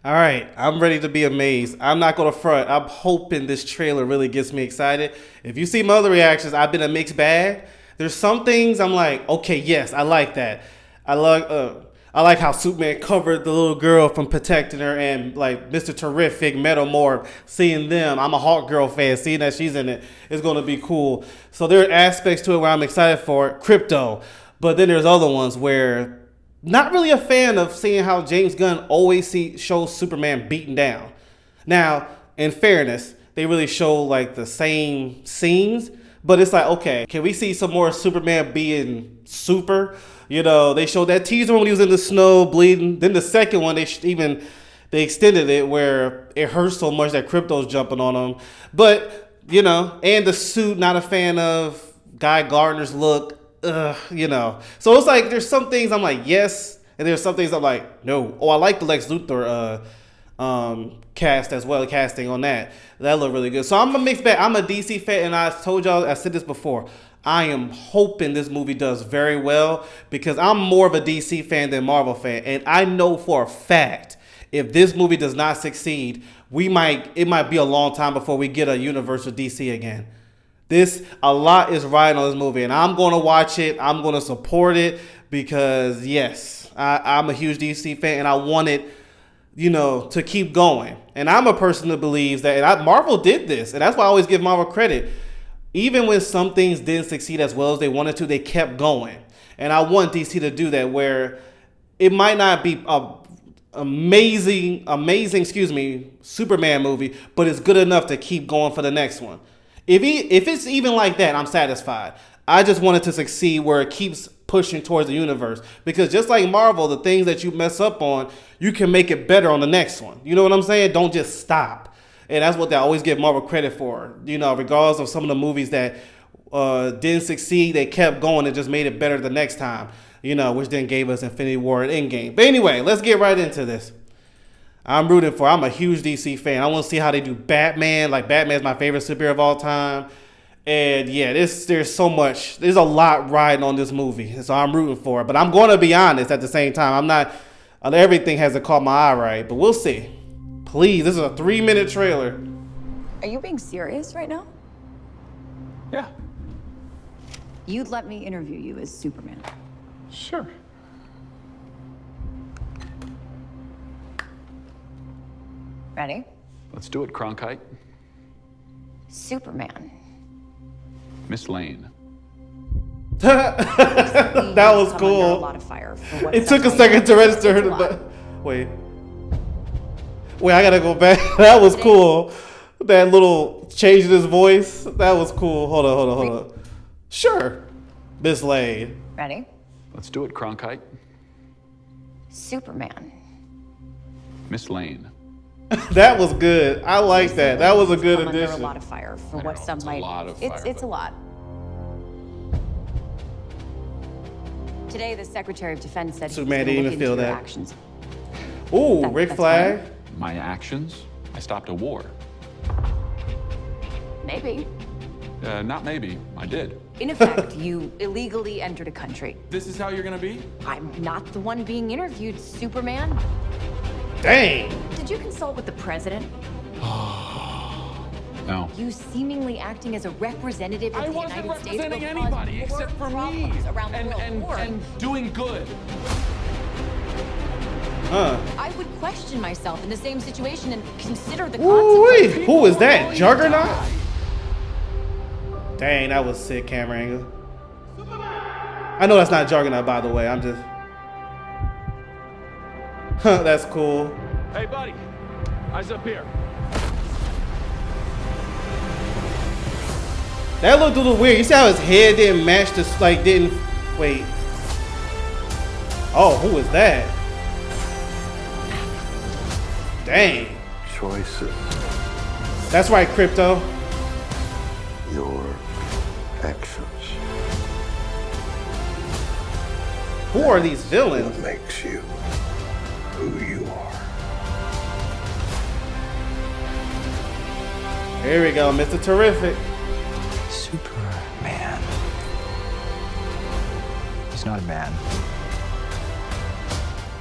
All right, I'm ready to be amazed. I'm not going to front. I'm hoping this trailer really gets me excited. If you see my other reactions, I've been a mixed bag. There's some things I'm like, okay, yes, I like that. I like how Superman covered the little girl from protecting her, and like Mr. Terrific, Metal Morph, seeing them. I'm a Hawk Girl fan. Seeing that she's in it is going to be cool. So there are aspects to it where I'm excited for it. Crypto. But then there's other ones where not really a fan of seeing how James Gunn always shows Superman beaten down. Now, in fairness, they really show like the same scenes, but it's like, okay, can we see some more Superman being super? You know, they showed that teaser when he was in the snow bleeding. Then the second one, they extended it where it hurts so much that Krypto's jumping on him. But, you know, and the suit, not a fan of Guy Gardner's look. You know, so it's like there's some things I'm like yes, and there's some things I'm like no. Oh, I like the Lex Luthor cast as well, casting on that looked really good. So I'm a mixed bag. I'm a DC fan, and I told y'all, I said this before, I am hoping this movie does very well because I'm more of a DC fan than Marvel fan, and I know for a fact if this movie does not succeed, it might be a long time before we get a universe with DC again. A lot is riding on this movie, and I'm going to watch it. I'm going to support it because, yes, I'm a huge DC fan, and I want it, you know, to keep going. And I'm a person that believes that, and Marvel did this, and that's why I always give Marvel credit. Even when some things didn't succeed as well as they wanted to, they kept going. And I want DC to do that, where it might not be a amazing, Superman movie, but it's good enough to keep going for the next one. If it's even like that, I'm satisfied. I just want it to succeed where it keeps pushing towards the universe. Because just like Marvel, the things that you mess up on, you can make it better on the next one. You know what I'm saying? Don't just stop. And that's what they always give Marvel credit for. You know, regardless of some of the movies that didn't succeed, they kept going and just made it better the next time. You know, which then gave us Infinity War and Endgame. But anyway, let's get right into this. I'm a huge DC fan. I want to see how they do Batman. Like, Batman's my favorite superhero of all time. And yeah, there's so much. There's a lot riding on this movie. So I'm rooting for it. But I'm going to be honest at the same time. Everything hasn't caught my eye right. But we'll see. Please, this is a 3-minute trailer. Are you being serious right now? Yeah. You'd let me interview you as Superman. Sure. Ready? Let's do it, Cronkite. Superman. Miss Lane. That was Under a cool. lot of fire for what It took a sounds second like to register her it's a to lot. Wait, I gotta go back. That was cool. That little change in his voice. That was cool. Hold on. Sure. Miss Lane. Ready? Let's do it, Cronkite. Superman. Miss Lane. That was good. I like that. That was a good Come under addition. a lot of fire for what some it's a might. lot of fire, It's a but- lot. Today, the Secretary of Defense said Superman he was didn't gonna even look feel into your that. actions. Ooh, Rick that's Flag. My actions? I stopped a war. Maybe. Not maybe. I did. In effect, you illegally entered a country. This is how you're gonna be? I'm not the one being interviewed, Superman. Dang. Did you consult with the president? No. You seemingly acting as a representative of I the wasn't United States will representing cause anybody more except for me. problems around the world. More. And doing good. I would question myself in the same situation and consider the Ooh-wee. consequences. Who is that? Juggernaut? Dang, that was sick camera angle. I know that's not Juggernaut, by the way. I'm just... That's cool. Hey, buddy. Eyes up here. That looked a little weird. You see how his head didn't match this, like, didn't... Wait. Oh, who is that? Dang. Choices, That's right, Crypto. your actions, Who are these villains? what makes you who you are. Here we go, Mr. Terrific. Superman. He's not a man.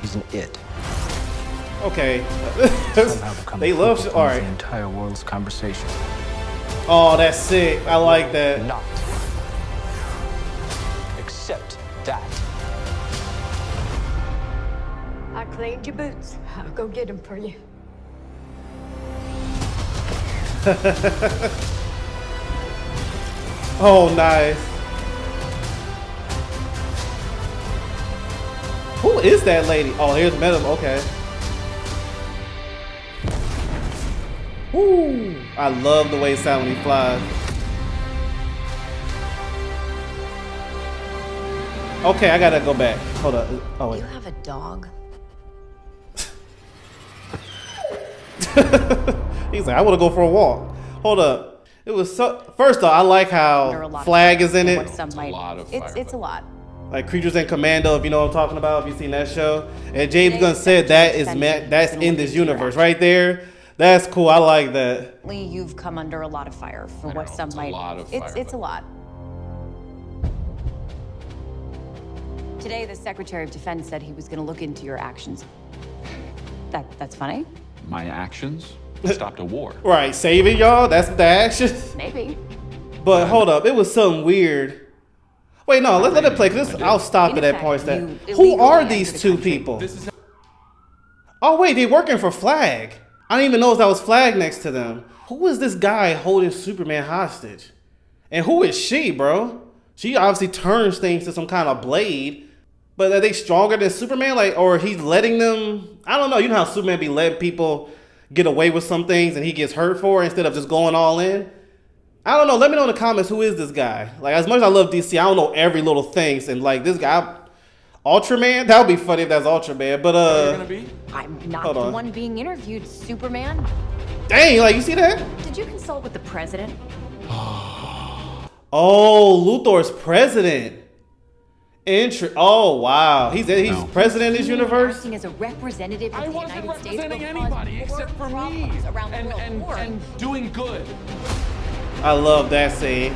He's an it. Okay. Somehow become They a love focal shit. All point of right. the entire world's conversation. Oh, that's sick. I like that. Not accept that. I cleaned your boots. I'll go get them for you. Oh, nice. Who is that lady? Oh, here's Madam. Okay. Woo! I love the way it sounds when he flies. Okay, I gotta go back. Hold up. Oh wait. You have a dog? He's like, I want to go for a walk. Hold up. It was so. First off, I like how Flag is in it. It's a lot. Like Creatures and Commando, if you know what I'm talking about, if you've seen that show. And James Gunn said that is that's in this universe right there. That's cool. I like that. You've come under a lot of fire for what some might. It's a lot. Today, the Secretary of Defense said he was going to look into your actions. That's funny. My actions stopped a war. Right, saving y'all. That's the action. Maybe. But hold up, it was something weird. Wait, no, let it play. Cause I'll stop at that point. Who are these two people? Oh wait, they working for Flag. I didn't even know if that was Flag next to them. Who is this guy holding Superman hostage? And who is she, bro? She obviously turns things to some kind of blade. But are they stronger than Superman? Like, or he's letting them? I don't know. You know how Superman be letting people get away with some things and he gets hurt for it instead of just going all in? I don't know. Let me know in the comments, who is this guy? Like, as much as I love DC, I don't know every little thing. And like this guy, Ultraman? That would be funny if that's Ultraman. But You're gonna be? I'm not the one being interviewed, Superman. Dang, like you see that? Did you consult with the president? Oh, Luthor's president. Oh wow, he's president in this universe. Acting as a representative of I the wasn't United States representing will cause anybody except for me. problems around the world. And doing good. I love that scene.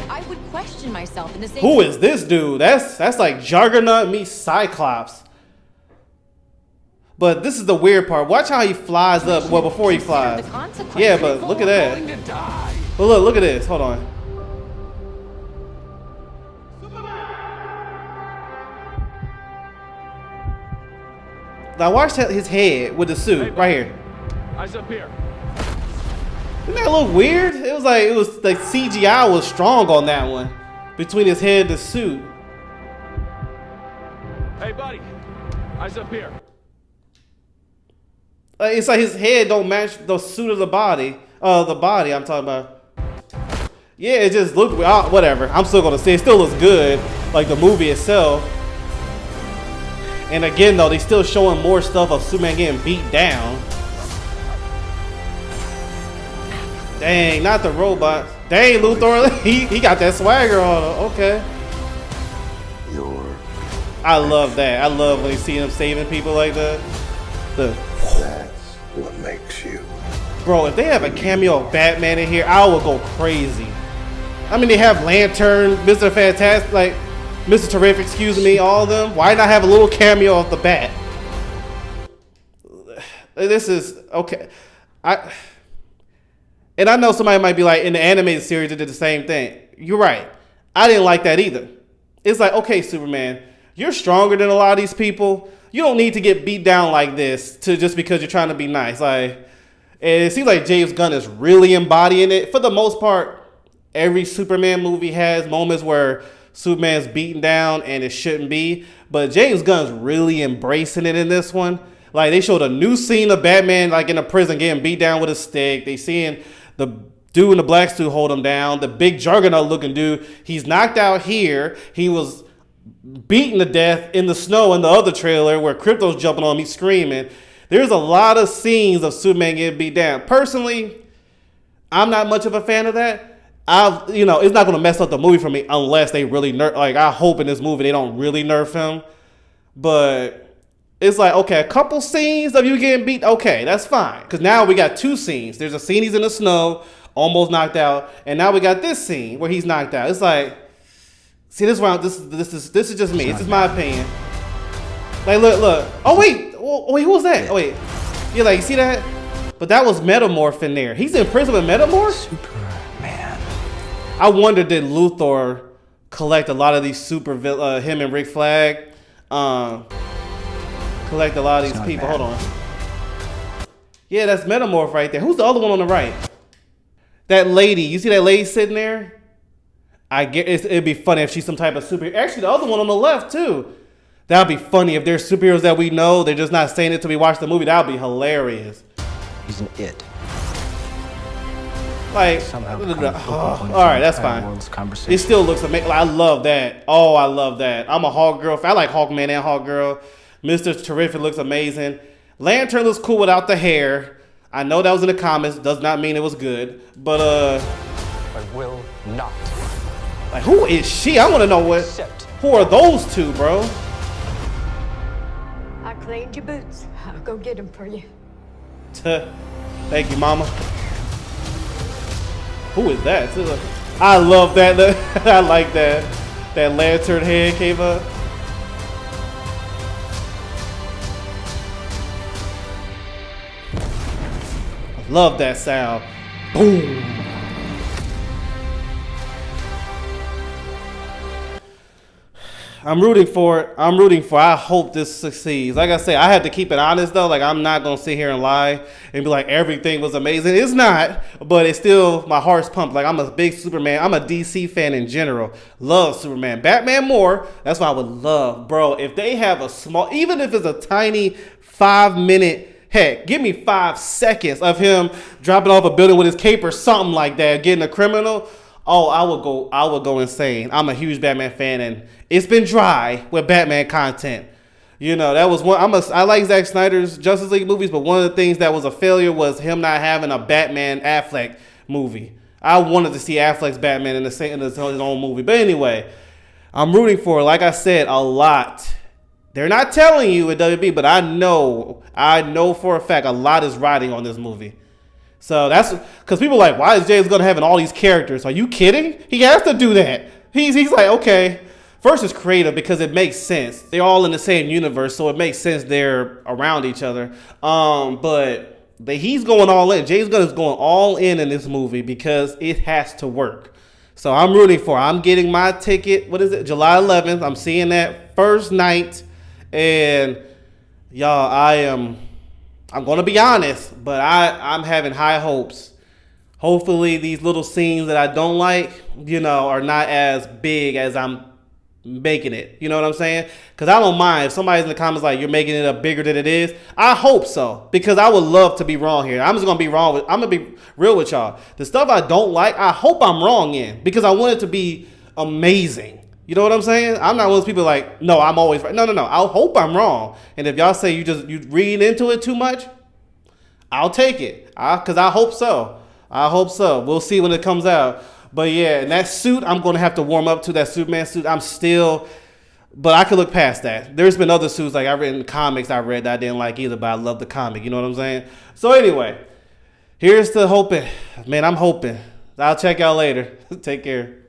I would question myself in the same. Who is this dude? That's like Juggernaut meets Cyclops. But this is the weird part. Watch how he flies up. Well, before he flies. Yeah, but look at that. But look at this. Hold on. Now watch his head with the suit right here. Eyes up here. Didn't that look weird? It was like CGI was strong on that one. Between his head and the suit. Hey, buddy. Eyes up here. It's like his head don't match the suit of the body. The body I'm talking about. Yeah, it just looked whatever. I'm still gonna say it still looks good, like the movie itself. And again, though, they still showing more stuff of Superman getting beat down. Dang, not the robot. Dang, Luthor, he got that swagger on him. Okay. I love that. I love when you see him saving people like that. That's what makes you. Bro, if they have a cameo of Batman in here, I will go crazy. I mean, they have Lantern, Mr. Fantastic, like Mr. Terrific, excuse me, all of them. Why not have a little cameo of the Bat? This is okay. And I know somebody might be like, in the animated series, they did the same thing. You're right. I didn't like that either. It's like, okay, Superman, you're stronger than a lot of these people. You don't need to get beat down like this just because you're trying to be nice. Like, and it seems like James Gunn is really embodying it. For the most part, every Superman movie has moments where Superman's beaten down and it shouldn't be. But James Gunn's really embracing it in this one. Like, they showed a new scene of Batman like in a prison getting beat down with a stick. They seeing the dude in the black suit hold him down. The big Juggernaut looking dude, he's knocked out here. He was beaten to death in the snow in the other trailer where Krypto's jumping on me screaming. There's a lot of scenes of Superman getting beat down. Personally, I'm not much of a fan of that. It's not going to mess up the movie for me unless they really nerf. Like, I hope in this movie they don't really nerf him. But it's like, okay, a couple scenes of you getting beat, okay, that's fine. Because now we got two scenes. There's a scene he's in the snow, almost knocked out, and now we got this scene where he's knocked out. It's like, see, this is just me. This is my opinion. Like, look. Oh wait, who was that? Oh wait. Yeah, like, you see that? But that was Metamorph in there. He's in prison with Metamorph? Superman. I wonder, did Luthor collect a lot of these him and Rick Flag, collect a lot of these people. Bad. Hold on. Yeah, that's Metamorph right there. Who's the other one on the right? That lady. You see that lady sitting there? I guess it'd be funny if she's some type of superhero. Actually, the other one on the left too. That'd be funny if there's superheroes that we know. They're just not saying it till we watch the movie. That'd be hilarious. He's an it. Like, Somehow become the focal point all right, of that's the entire fine. world's conversation. It still looks amazing. I love that. Oh, I love that. I'm a Hawk girl. I like Hawkman and Hawk Girl. Mr. Terrific looks amazing. Lantern looks cool without the hair. I know that was in the comments. Does not mean it was good. But I will not like, who is she? I want to know what. accept. Who are those two, bro? I cleaned your boots. I'll go get them for you. Thank you, mama. Who is that? I love that. I like that. That lantern head came up. Love that sound. Boom. I'm rooting for it. I hope this succeeds. Like I say, I had to keep it honest though. Like, I'm not gonna sit here and lie and be like everything was amazing. It's not, but it's still, my heart's pumped. Like, I'm a big Superman. I'm a DC fan in general. Love Superman. Batman more. That's what I would love, bro. If they have a small, even if it's a tiny 5-minute, heck, give me 5 seconds of him dropping off a building with his cape or something like that, getting a criminal. Oh, I would go insane. I'm a huge Batman fan, and it's been dry with Batman content. You know, that was one. I like Zack Snyder's Justice League movies, but one of the things that was a failure was him not having a Batman Affleck movie. I wanted to see Affleck's Batman in his own movie. But anyway, I'm rooting for it. Like I said, a lot. They're not telling you at WB, but I know for a fact a lot is riding on this movie. So that's because people are like, why is James Gunn having all these characters? Are you kidding? He has to do that. He's like, okay. First, it's creative because it makes sense. They're all in the same universe, so it makes sense they're around each other. But he's going all in. James Gunn is going all in this movie because it has to work. So I'm rooting for it. I'm getting my ticket. What is it? July 11th. I'm seeing that first night. And y'all, I'm going to be honest, but I'm having high hopes. Hopefully these little scenes that I don't like, are not as big as I'm making it. You know what I'm saying? Because I don't mind if somebody's in the comments like, you're making it up bigger than it is. I hope so, because I would love to be wrong here. I'm just going to be wrong. I'm going to be real with y'all. The stuff I don't like, I hope I'm wrong in, because I want it to be amazing. You know what I'm saying? I'm not one of those people like, no, I'm always right. No. I hope I'm wrong. And if y'all say you read into it too much, I'll take it. Because I hope so. We'll see when it comes out. But yeah, and that suit, I'm going to have to warm up to that Superman suit. But I could look past that. There's been other suits, like I read in comics I read that I didn't like either, but I love the comic. You know what I'm saying? So anyway, here's to hoping. Man, I'm hoping. I'll check y'all later. Take care.